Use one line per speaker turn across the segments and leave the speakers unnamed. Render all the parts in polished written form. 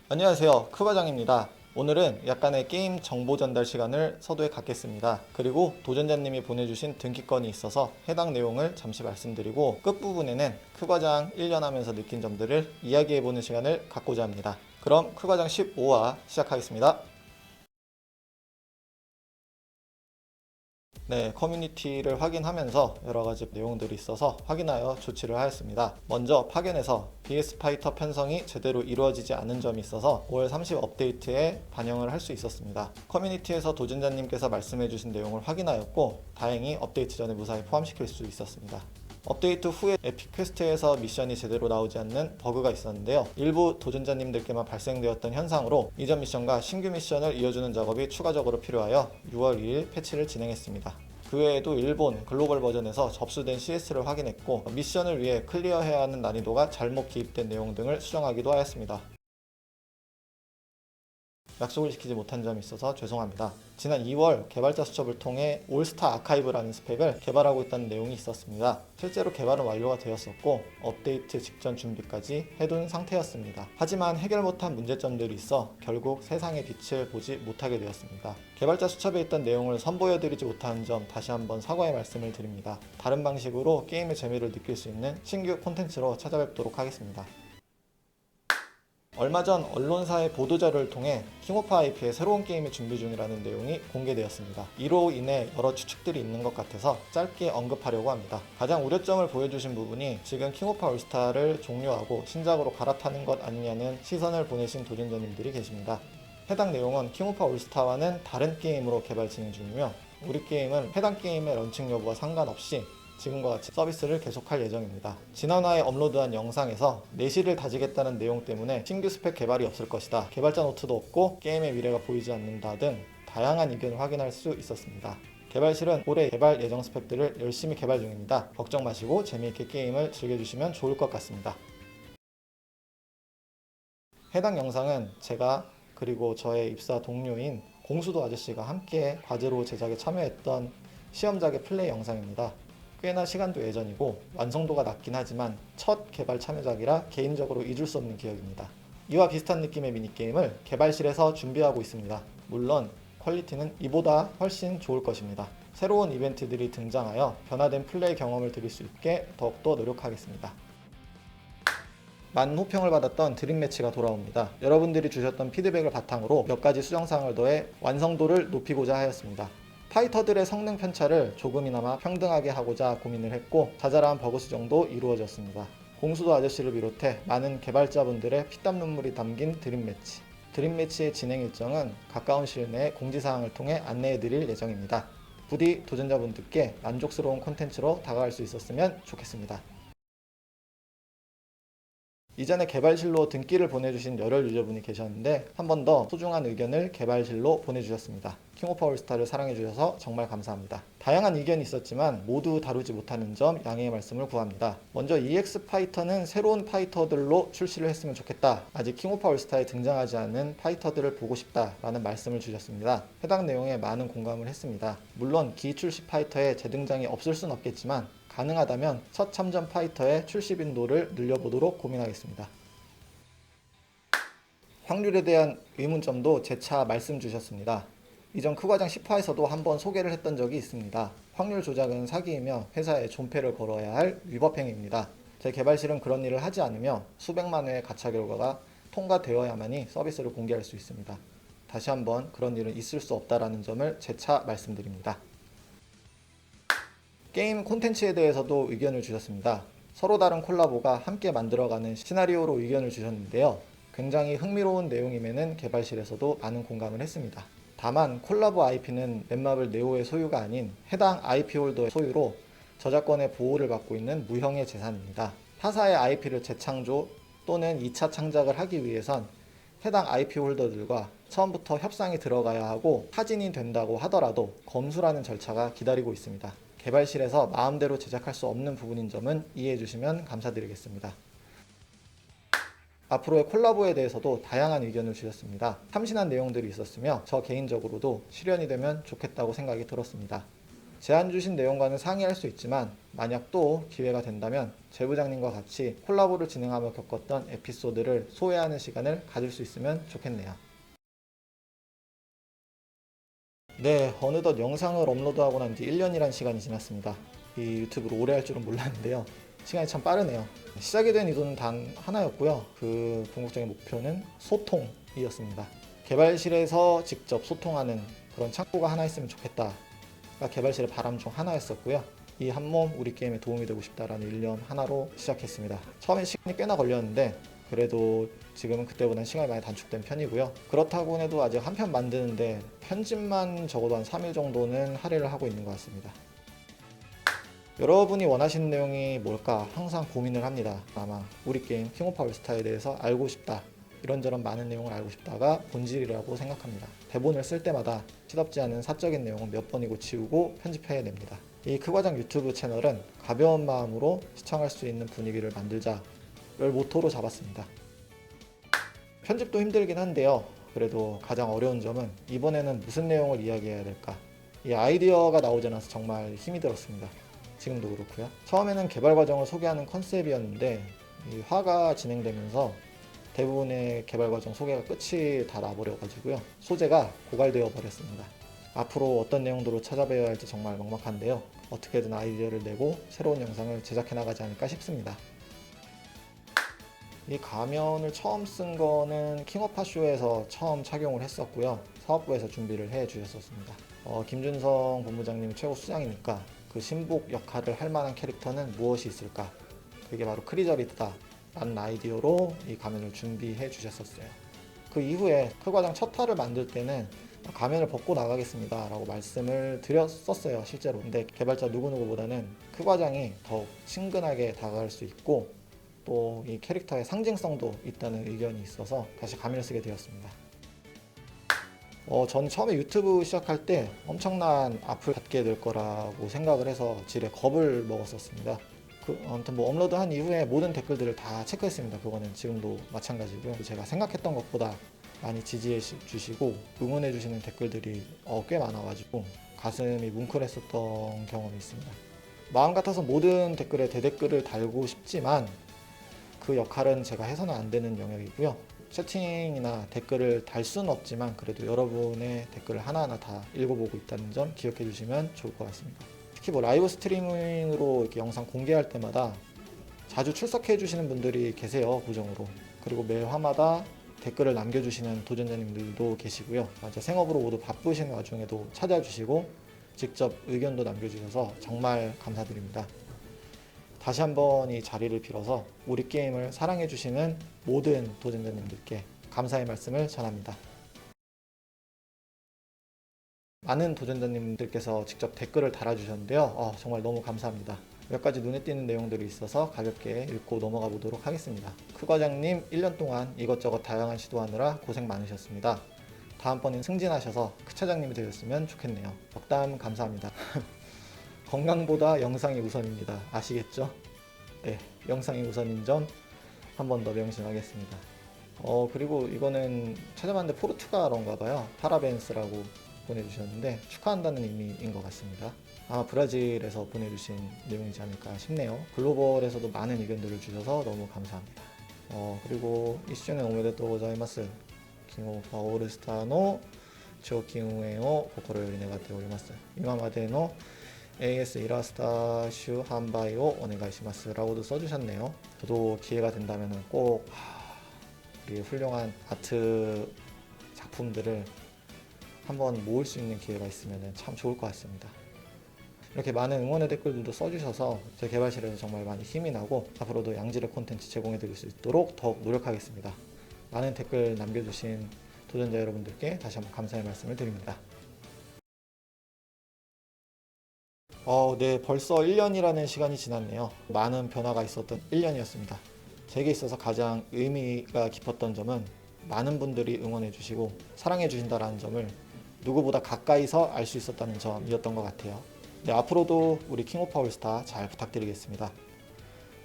안녕하세요, 크과장입니다. 오늘은 약간의 게임 정보 전달 시간을 서두에 갖겠습니다. 그리고 도전자님이 보내주신 등기건이 있어서 해당 내용을 잠시 말씀드리고 끝부분에는 크과장 1년 하면서 느낀 점들을 이야기해보는 시간을 갖고자 합니다. 그럼 크과장 15화 시작하겠습니다. 네, 커뮤니티를 확인하면서 여러가지 내용들이 있어서 확인하여 조치를 하였습니다. 먼저 파견에서 BS 파이터 편성이 제대로 이루어지지 않은 점이 있어서 5월 30 업데이트에 반영을 할 수 있었습니다. 커뮤니티에서 도전자님께서 말씀해주신 내용을 확인하였고 다행히 업데이트 전에 무사히 포함시킬 수 있었습니다. 업데이트 후에 에픽 퀘스트에서 미션이 제대로 나오지 않는 버그가 있었는데요. 일부 도전자님들께만 발생되었던 현상으로 이전 미션과 신규 미션을 이어주는 작업이 추가적으로 필요하여 6월 2일 패치를 진행했습니다. 그 외에도 일본 글로벌 버전에서 접수된 CS를 확인했고 미션을 위해 클리어해야 하는 난이도가 잘못 기입된 내용 등을 수정하기도 하였습니다. 약속을 지키지 못한 점이 있어서 죄송합니다. 지난 2월 개발자 수첩을 통해 올스타 아카이브라는 스펙을 개발하고 있다는 내용이 있었습니다. 실제로 개발은 완료가 되었었고 업데이트 직전 준비까지 해둔 상태였습니다. 하지만 해결 못한 문제점들이 있어 결국 세상의 빛을 보지 못하게 되었습니다. 개발자 수첩에 있던 내용을 선보여드리지 못하는 점 다시 한번 사과의 말씀을 드립니다. 다른 방식으로 게임의 재미를 느낄 수 있는 신규 콘텐츠로 찾아뵙도록 하겠습니다. 얼마 전 언론사의 보도자료를 통해 킹오프 IP의 새로운 게임이 준비 중이라는 내용이 공개되었습니다. 이로 인해 여러 추측들이 있는 것 같아서 짧게 언급하려고 합니다. 가장 우려점을 보여주신 부분이 지금 킹오프 올스타를 종료하고 신작으로 갈아타는 것 아니냐는 시선을 보내신 도전자님들이 계십니다. 해당 내용은 킹오프 올스타와는 다른 게임으로 개발 진행 중이며 우리 게임은 해당 게임의 런칭 여부와 상관없이 지금과 같이 서비스를 계속할 예정입니다. 지난화에 업로드한 영상에서 내실을 다지겠다는 내용 때문에 신규 스펙 개발이 없을 것이다, 개발자 노트도 없고 게임의 미래가 보이지 않는다 등 다양한 의견을 확인할 수 있었습니다. 개발실은 올해 개발 예정 스펙들을 열심히 개발 중입니다. 걱정 마시고 재미있게 게임을 즐겨주시면 좋을 것 같습니다. 해당 영상은 제가 그리고 저의 입사 동료인 공수도 아저씨가 함께 과제로 제작에 참여했던 시험작의 플레이 영상입니다. 꽤나 시간도 예전이고 완성도가 낮긴 하지만 첫 개발 참여작이라 개인적으로 잊을 수 없는 기억입니다. 이와 비슷한 느낌의 미니게임을 개발실에서 준비하고 있습니다. 물론 퀄리티는 이보다 훨씬 좋을 것입니다. 새로운 이벤트들이 등장하여 변화된 플레이 경험을 드릴 수 있게 더욱더 노력하겠습니다. 많은 호평을 받았던 드림매치가 돌아옵니다. 여러분들이 주셨던 피드백을 바탕으로 몇 가지 수정사항을 더해 완성도를 높이고자 하였습니다. 파이터들의 성능 편차를 조금이나마 평등하게 하고자 고민을 했고 자잘한 버그 수정도 이루어졌습니다. 공수도 아저씨를 비롯해 많은 개발자분들의 피땀 눈물이 담긴 드림매치. 드림매치의 진행 일정은 가까운 시일 내에 공지사항을 통해 안내해드릴 예정입니다. 부디 도전자분들께 만족스러운 콘텐츠로 다가갈 수 있었으면 좋겠습니다. 이전에 개발실로 등기를 보내주신 열혈 유저분이 계셨는데 한 번 더 소중한 의견을 개발실로 보내주셨습니다. 킹오프 올스타를 사랑해주셔서 정말 감사합니다. 다양한 의견이 있었지만 모두 다루지 못하는 점 양해의 말씀을 구합니다. 먼저 EX 파이터는 새로운 파이터들로 출시를 했으면 좋겠다, 아직 킹오프 올스타에 등장하지 않은 파이터들을 보고 싶다 라는 말씀을 주셨습니다. 해당 내용에 많은 공감을 했습니다. 물론 기출시 파이터의 재등장이 없을 순 없겠지만 가능하다면 첫 참전 파이터의 출시 빈도를 늘려보도록 고민하겠습니다. 확률에 대한 의문점도 재차 말씀 주셨습니다. 이전 크과장 10화에서도 한번 소개를 했던 적이 있습니다. 확률 조작은 사기이며 회사에 존폐를 걸어야 할 위법행위입니다. 제 개발실은 그런 일을 하지 않으며 수백만 회의 가차 결과가 통과되어야만이 서비스를 공개할 수 있습니다. 다시 한번 그런 일은 있을 수 없다는 점을 재차 말씀드립니다. 게임 콘텐츠에 대해서도 의견을 주셨습니다. 서로 다른 콜라보가 함께 만들어가는 시나리오로 의견을 주셨는데요. 굉장히 흥미로운 내용임에는 개발실에서도 많은 공감을 했습니다. 다만 콜라보 IP는 넷마블 네오의 소유가 아닌 해당 IP 홀더의 소유로 저작권의 보호를 받고 있는 무형의 재산입니다. 타사의 IP를 재창조 또는 2차 창작을 하기 위해선 해당 IP 홀더들과 처음부터 협상이 들어가야 하고 타진이 된다고 하더라도 검수라는 절차가 기다리고 있습니다. 개발실에서 마음대로 제작할 수 없는 부분인 점은 이해해 주시면 감사드리겠습니다. 앞으로의 콜라보에 대해서도 다양한 의견을 주셨습니다. 참신한 내용들이 있었으며 저 개인적으로도 실현이 되면 좋겠다고 생각이 들었습니다. 제안 주신 내용과는 상의할 수 있지만 만약 또 기회가 된다면 제 부장님과 같이 콜라보를 진행하며 겪었던 에피소드를 소외하는 시간을 가질 수 있으면 좋겠네요. 네, 어느덧 영상을 업로드하고 난 뒤 1년이란 시간이 지났습니다. 이 유튜브를 오래 할 줄은 몰랐는데요. 시간이 참 빠르네요. 시작이 된 의도는 단 하나였고요. 그 궁극적인 목표는 소통이었습니다. 개발실에서 직접 소통하는 그런 창구가 하나 있으면 좋겠다. 개발실의 바람 중 하나였었고요. 이 한 몸 우리 게임에 도움이 되고 싶다라는 일념 하나로 시작했습니다. 처음엔 시간이 꽤나 걸렸는데 그래도 지금은 그때보다는 시간이 많이 단축된 편이고요. 그렇다고 해도 아직 한 편 만드는데 편집만 적어도 한 3일 정도는 할애를 하고 있는 것 같습니다. 여러분이 원하시는 내용이 뭘까 항상 고민을 합니다. 아마 우리 게임 킹 오브 올스타에 대해서 알고 싶다, 이런저런 많은 내용을 알고 싶다가 본질이라고 생각합니다. 대본을 쓸 때마다 시덥지 않은 사적인 내용은 몇 번이고 지우고 편집해냅니다. 이 크과장 유튜브 채널은 가벼운 마음으로 시청할 수 있는 분위기를 만들자를 모토로 잡았습니다. 편집도 힘들긴 한데요. 그래도 가장 어려운 점은 이번에는 무슨 내용을 이야기해야 될까, 이 아이디어가 나오지 않아서 정말 힘이 들었습니다. 지금도 그렇고요. 처음에는 개발 과정을 소개하는 컨셉이었는데 이 화가 진행되면서 대부분의 개발 과정 소개가 끝이 다 나버려가지고요. 소재가 고갈되어 버렸습니다. 앞으로 어떤 내용들로 찾아뵈야 할지 정말 막막한데요. 어떻게든 아이디어를 내고 새로운 영상을 제작해 나가지 않을까 싶습니다. 이 가면을 처음 쓴 거는 킹오파쇼에서 처음 착용을 했었고요. 사업부에서 준비를 해 주셨었습니다. 김준성 본부장님이 최고 수장이니까 그 신복 역할을 할 만한 캐릭터는 무엇이 있을까? 그게 바로 크리저리드다 라는 아이디어로 이 가면을 준비해 주셨었어요. 그 이후에 크과장 첫 화를 만들 때는 가면을 벗고 나가겠습니다 라고 말씀을 드렸었어요, 실제로. 근데 개발자 누구누구보다는 크과장이 더욱 친근하게 다가갈 수 있고 또 이 캐릭터의 상징성도 있다는 의견이 있어서 다시 가면을 쓰게 되었습니다. 저는 처음에 유튜브 시작할 때 엄청난 악플 받게 될 거라고 생각을 해서 지레 겁을 먹었었습니다. 아무튼 뭐 업로드한 이후에 모든 댓글들을 다 체크했습니다. 그거는 지금도 마찬가지고요. 제가 생각했던 것보다 많이 지지해 주시고 응원해 주시는 댓글들이 꽤 많아가지고 가슴이 뭉클했었던 경험이 있습니다. 마음 같아서 모든 댓글에 대댓글을 달고 싶지만 그 역할은 제가 해서는 안 되는 영역이고요. 채팅이나 댓글을 달 수는 없지만 그래도 여러분의 댓글을 하나하나 다 읽어보고 있다는 점 기억해 주시면 좋을 것 같습니다. 특히 뭐 라이브 스트리밍으로 이렇게 영상 공개할 때마다 자주 출석해 주시는 분들이 계세요, 고정으로. 그리고 매 화마다 댓글을 남겨주시는 도전자님들도 계시고요. 생업으로 모두 바쁘신 와중에도 찾아주시고 직접 의견도 남겨주셔서 정말 감사드립니다. 다시 한번 이 자리를 빌어서 우리 게임을 사랑해주시는 모든 도전자님들께 감사의 말씀을 전합니다. 많은 도전자님들께서 직접 댓글을 달아주셨는데요. 정말 너무 감사합니다. 몇 가지 눈에 띄는 내용들이 있어서 가볍게 읽고 넘어가 보도록 하겠습니다. 크과장님 1년 동안 이것저것 다양한 시도하느라 고생 많으셨습니다. 다음번엔 승진하셔서 크차장님이 되셨으면 좋겠네요. 덕담 감사합니다. 건강보다 영상이 우선입니다. 아시겠죠? 네, 영상이 우선인 점 한 번 더 명심하겠습니다. 그리고 이거는 찾아봤는데 포르투갈어인가 봐요. 파라벤스라고 보내주셨는데 축하한다는 의미인 것 같습니다. 아마 브라질에서 보내주신 내용이지 않을까 싶네요. 글로벌에서도 많은 의견들을 주셔서 너무 감사합니다. 그리고 이슈는 오메데토 고자이마스. 킹 오브 올스타노 조킹우에오 보컬을 요리네가테 오리마스. 이마마데노 AS 이라스타슈 한바이오 오네가이시마스 라고도 써주셨네요. 저도 기회가 된다면 꼭 우리 훌륭한 아트 작품들을 한번 모을 수 있는 기회가 있으면 참 좋을 것 같습니다. 이렇게 많은 응원의 댓글들도 써주셔서 제 개발실에서 정말 많이 힘이 나고 앞으로도 양질의 콘텐츠 제공해 드릴 수 있도록 더욱 노력하겠습니다. 많은 댓글 남겨주신 도전자 여러분들께 다시 한번 감사의 말씀을 드립니다. 네, 벌써 1년이라는 시간이 지났네요. 많은 변화가 있었던 1년이었습니다. 제게 있어서 가장 의미가 깊었던 점은 많은 분들이 응원해 주시고 사랑해 주신다는 점을 누구보다 가까이서 알 수 있었다는 점이었던 것 같아요. 네, 앞으로도 우리 킹 오브 올스타 잘 부탁드리겠습니다.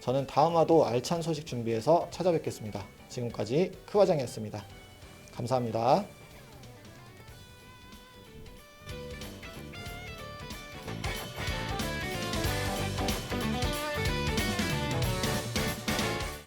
저는 다음화도 알찬 소식 준비해서 찾아뵙겠습니다. 지금까지 크과장이었습니다. 감사합니다.